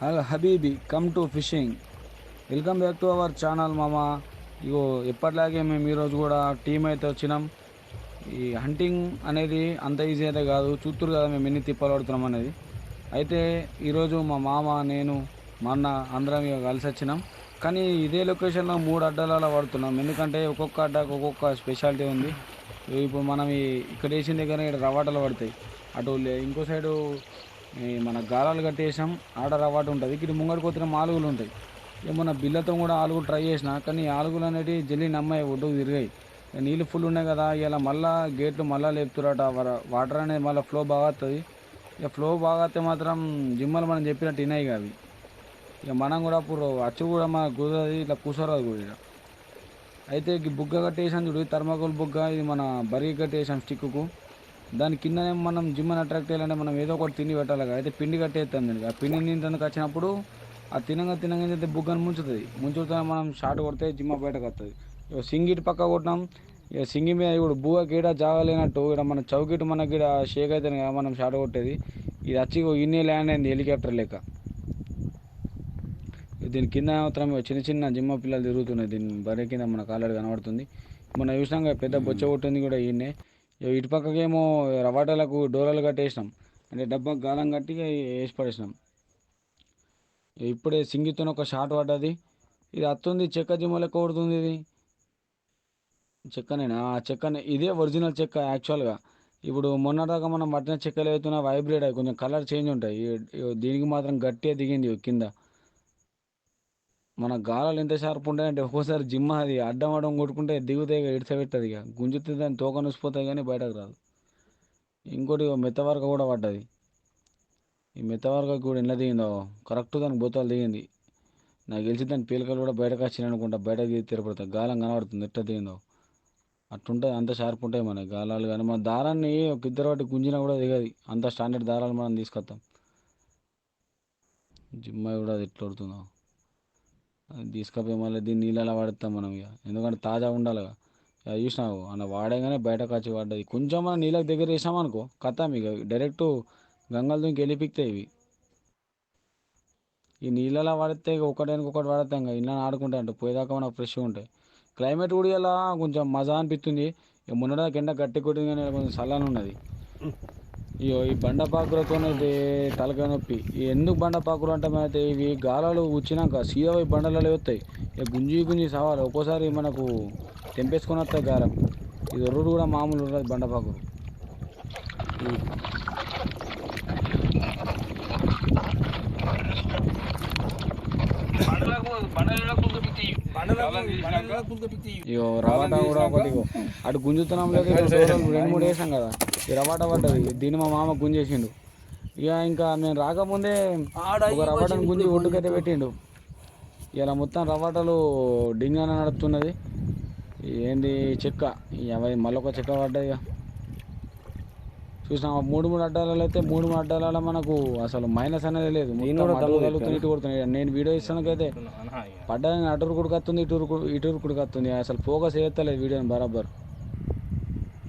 Hello habibi come to fishing. Welcome back to our channel మామ. ఇగో ఎప్పటిలాగే మేము ఈరోజు కూడా టీం అయితే వచ్చినాం. ఈ హంటింగ్ అనేది అంత ఈజీ అయితే కాదు, చూస్తురు కదా మేము ఎన్ని తిప్పలు పడుతున్నాం అనేది. అయితే ఈరోజు మా మామ, నేను, మా అన్న అందరం ఇక కలిసి వచ్చినాం. కానీ ఇదే లొకేషన్లో 3 అడ్డాల పడుతున్నాం, ఎందుకంటే ఒక్కొక్క అడ్డాకు ఒక్కొక్క స్పెషాలిటీ ఉంది. ఇప్పుడు మనం ఇక్కడ వేసిన దగ్గర ఇక్కడ రవాటాలు పడతాయి. అటు ఇంకో సైడు మన గాలాలు కట్టేసాం, ఆడ రవాట ఉంటుంది. ఇక్కడ ముంగడికి వచ్చిన ఆలుగులు ఉంటాయి. ఏమన్నా బిల్లతో కూడా ఆలుగులు ట్రై చేసిన, కానీ ఆలుగులు అనేవి జల్లి నమ్మాయి, ఒడ్డుకు తిరిగాయి. నీళ్ళు ఫుల్ ఉన్నాయి కదా, ఇలా మళ్ళీ గేట్లు మళ్ళీ లేపుతురట. వాటర్ అనేది మళ్ళీ ఫ్లో బాగా వస్తుంది. ఇక ఫ్లో బాగా వస్తే మాత్రం జిమ్మలు మనం చెప్పినట్టు వినాయి అవి. ఇక మనం కూడా అప్పుడు అచ్చు కూడా మన కుదరదు, ఇట్లా కూసరాదు కూడా ఇక. అయితే బుగ్గ కట్టేసాం చూడు, థర్మాకోల్ బుగ్గ. ఇది మన బరిగి కట్టేసాం స్టిక్కు. దాని కిందనే మనం జిమ్మని అట్రాక్ట్ చేయాలంటే మనం ఏదో ఒకటి తిండి పెట్టాలి. అయితే పిండి కట్టేస్తాం దానికి. ఆ పిండి నింటానికి వచ్చినప్పుడు ఆ తినంగా అయితే బుగ్గను ముంచుతుంది. ముంచుతా మనం షార్ట్ కొడితే జిమ్మ బయటకు వస్తుంది. ఇక సింగిటి పక్క కొట్టినాం. ఇక సింగి మీద ఇప్పుడు బుగ్గ గీడ జాగలేనట్టు ఇక్కడ మన చౌకిటి మన గీడ షేక్ అవుతుంది కదా మనం షార్ట్ కొట్టేది. ఇది వచ్చి ఇన్నే ల్యాండ్ అయింది హెలికాప్టర్ లెక్క. దీని కింద మాత్రం చిన్న చిన్న జిమ్మ పిల్లలు తిరుగుతున్నాయి. దీని బర్రె కింద మనకు ఆల్రెడీ కనబడుతుంది. మనం చూసినాం పెద్ద బొచ్చ కొట్టింది కూడా ఈయనే. ఇటు పక్కకేమో రవాటాలకు డోరాలు కట్టేసినాం, అంటే డబ్బాకు గాలం కట్టి వేసి పడేసినాం. ఇప్పుడే సింగితో ఒక షాట్ పడ్డది. ఇది అత్తుంది చెక్క జిమ్మ లెక్క కొడుతుంది. ఇది చెక్కనేనా? చెక్కనే, ఇదే ఒరిజినల్ చెక్క యాక్చువల్గా. ఇప్పుడు మొన్నదాకా మనం పట్టిన చెక్కలు అవుతున్నా వైబ్రేట్ అయ్యి కొంచెం కలర్ చేంజ్ ఉంటాయి. దీనికి మాత్రం గట్టిగా దిగింది కింద. మన గాలాలు ఎంత షార్ప్ ఉంటాయంటే ఒక్కోసారి జిమ్మ అది అడ్డం అడ్డం కొట్టుకుంటే దిగుతాయి, ఇడిసబెట్టదు. ఇక గుంజుతుంది, దాన్ని తోక నుసిపోతాయి కానీ బయటకు రాదు. ఇంకోటి మెత్తవరక కూడా పడ్డది. ఈ మెత్తవరక కూడా ఎట్లా దిగిందో కరెక్ట్ దానికి బోతాలు దిగింది. నాకు తెలిసి దాని పీలకలు కూడా బయటకు వచ్చినాయి అనుకుంటా. బయటకు తిరపడతాయి, గాలం కనబడుతుంది ఎట్లా దిగిందో. అట్టుంటుంది, అంత షార్ప్ ఉంటాయి మన గాలాలు. కానీ మన దారాన్ని ఒక ఇద్దరు వాటి గుంజినా కూడా దిగది. అంత స్టాండర్డ్ దారాలు మనం తీసుకొస్తాం. జిమ్మ కూడా అది ఎట్లా పడుతుందో అది తీసుకపోయి మళ్ళీ దీన్ని నీళ్ళలా పడతాం మనం ఇక, ఎందుకంటే తాజా ఉండాలిగా. అది చూసినావు అన్న వాడగానే బయటకు వచ్చి పడ్డది. కొంచెం మనం నీళ్ళకి దగ్గర వేసామనుకో కథం ఇక డైరెక్ట్ గంగలు దుంకి వెళ్ళిపిస్తాయి ఇవి. ఈ నీళ్ళలా పడితే ఇక ఒకటానికి ఒకటి పడతాం ఇక, ఇలా ఆడుకుంటాయి అంటే పోయేదాకా మనకు ఫ్రెష్గా ఉంటాయి. క్లైమేట్ కూడా ఇలా కొంచెం మజా అనిపిస్తుంది. ఇక మొన్నదాకా ఎండ గట్టి కొట్టింది కానీ కొంచెం చల్లని ఉన్నది. ఇయో ఈ బండపాకులతో అయితే తలకాయ నొప్పి. ఎందుకు బండపాకులు అంటే అయితే ఇవి గాలాలు వచ్చినాక సీదా ఈ బండలలో వస్తాయి. ఇక గుంజి గుంజి సావాలి. ఒక్కోసారి మనకు తెంపేసుకొని వస్తాయి గాలం. ఇది ఒర్రుడు కూడా మామూలు ఉండదు బండపాకులు. ఇగో రవాటా కూడా ఒకటి అటు గుంజుతున్నాం లేదు, 2-3 వేసాం కదా. ఈ రవాటా పడ్డది, దీన్ని మా మామ గుంజేసిండు. ఇక ఇంకా నేను రాకముందే ఒక రవాటాను గుంజి ఒడ్డుకైతే పెట్టిండు. ఇలా మొత్తం రవాటాలు డింగాన నడుపుతున్నది. ఏంది చెక్క మళ్ళొక చెక్క పడ్డది. ఇక చూసినా 3-3 అడ్డాలలో అయితే 3-3 అడ్డాలలో మనకు అసలు మైనస్ అనేది లేదు. ఇటు కొడుతున్నాయి. నేను వీడియో ఇస్తానికైతే పడ్డానికి అటూరు కుడికొస్తుంది, ఇటూరు కుడికొస్తుంది. అసలు ఫోకస్ వేస్తలేదు వీడియోని బరాబర్.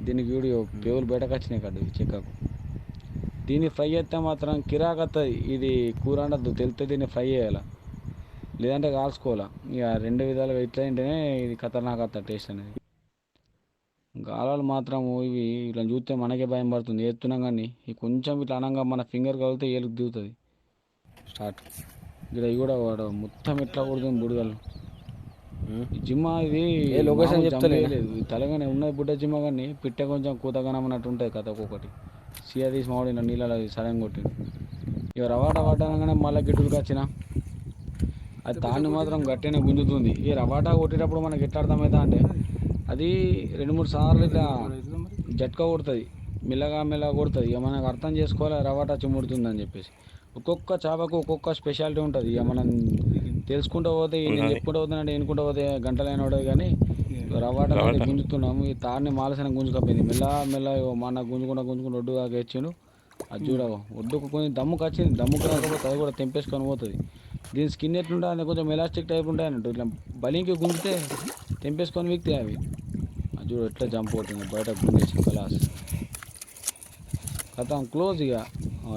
దీనికి వీడియో పేవులు బయటకు వచ్చినాయి కట్టు చెక్కకు. దీన్ని ఫ్రై చేస్తే మాత్రం కిరాక్ వస్తుంది. ఇది కూర ఉండద్దు తెలితే దీన్ని ఫ్రై చేయాలి, లేదంటే కాల్చుకోవాలి. ఇక 2 విధాలుగా ఇట్లా తింటేనే ఇది ఖతర్నాక్ వస్తుంది టేస్ట్ అనేది. గాలాలు మాత్రం ఇవి ఇట్లా చూస్తే మనకే భయం పడుతుంది. ఎత్తున్నాం కానీ ఈ కొంచెం ఇట్లా అనగా మన ఫింగర్ కలిగితే ఏలుకు దిగుతుంది. స్టార్ట్ ఇక్కడ ఇవి కూడా వాడు మొత్తం ఎట్లా కొడుతుంది బుడగలు. జిమ్మ ఇది లొకేషన్ చెప్తలేదు, తెలంగాణ ఉన్నది బుడ్డ జిమ్మ. కానీ పిట్ట కొంచెం కూతగనమన్నట్టు ఉంటుంది కథ. ఒక్కొక్కటి సీఆ తీసి మామిడిన నీళ్ళలో సడన్ కొట్టింది. ఇక రవాటా పడ్డానగానే మళ్ళీ గిట్టుకు వచ్చిన అది తాన్ని మాత్రం గట్టినే గుంజుతుంది. ఈ రవాటా కొట్టేటప్పుడు మనకి ఎట్లా అర్థమవుతా అంటే అది 2-3 సార్లు ఇట్లా జట్కా కొడుతుంది, మెల్లగా మెల్లగా కొడుతుంది. ఇక మనకు అర్థం చేసుకోవాలి రవాటా చిమ్ముడుతుందని చెప్పేసి. ఒక్కొక్క చేపకు ఒక్కొక్క స్పెషాలిటీ ఉంటుంది. ఇక మనం తెలుసుకుంటూ పోతే నేను చెప్పుకుంటూ పోతానంటే ఎన్నుకుంటూ పోతే గంటలైన పడదు. కానీ రవాటా గుంజుతున్నాము. ఈ తాడిని మాలసిన గుంజుకపోయింది. మెల్ల మన గుంజుకుంటా ఒడ్డు దాకా ఇచ్చిండు. అది చూడవు ఒడ్డుకు కొంచెం దమ్ముకు వచ్చింది. దమ్ముకు రాకపోతే అది కూడా తెంపేసుకొని పోతుంది. దీని స్కిన్ ఎట్లుంటుంది, కొంచెం ఎలాస్టిక్ టైప్ ఉంటాయి అన్నట్టు. ఇట్లా బలింకి గుంజితే తెంపేసుకొని వీక్తే అవి. అది చూడు ఎట్లా జంప్ అవుతుంది బయట గుంజేసి కలాస్ కథం క్లోజ్. ఇక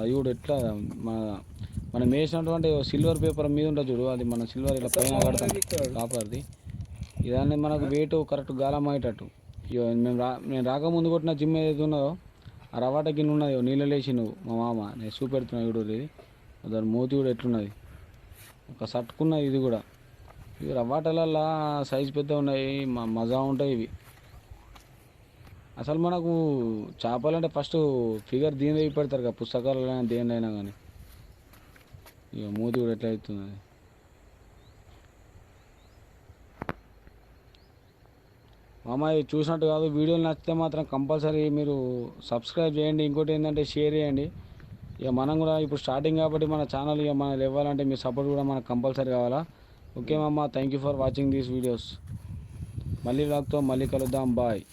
అది కూడా ఎట్లా మన మనం వేసినటువంటి సిల్వర్ పేపర్ మీద ఉంటుంది చూడు, అది మన సిల్వర్ ఇలా పైన కడతాం కాపర్ది. ఇదాన్ని మనకు వెయిట్ కరెక్ట్ గాలం అయ్యేటట్టు. ఇక నేను రాకముందు కొట్టిన జిమ్ ఏదైతే ఉన్నదో ఆ రవాటా గిన్నె ఉన్నది, నీళ్ళు లేచి నువ్వు మా మామ నేను చూపెడుతున్నా చూడు, ఇది దాని మూతి కూడా ఎట్లున్నది, ఒక సట్టుకున్నది ఇది కూడా. ఇవి రవాటాలల్లా సైజు పెద్ద ఉన్నాయి, మజా ఉంటాయి ఇవి. అసలు మనకు చేపలంటే ఫస్ట్ ఫిగర్ దీని వైపు పెడతారు కదా పుస్తకాలలో దేనిలైనా కానీ. ఇక మూతి కూడా ఎట్లా అవుతుంది. మామ ఇది చూసినట్టు కాదు, వీడియోలు నచ్చితే మాత్రం కంపల్సరీ మీరు సబ్స్క్రైబ్ చేయండి. ఇంకోటి ఏంటంటే షేర్ చేయండి. ఇక మనం కూడా ఇప్పుడు స్టార్టింగ్ కాబట్టి మన ఛానల్ ఇక మనం ఇవ్వాలంటే మీ సపోర్ట్ కూడా మనకు కంపల్సరీ కావాలా. ఓకే మామ, thank you for watching these videos. మళ్ళీ వ్లాగ్తో మళ్ళీ కలుద్దాం, బాయ్.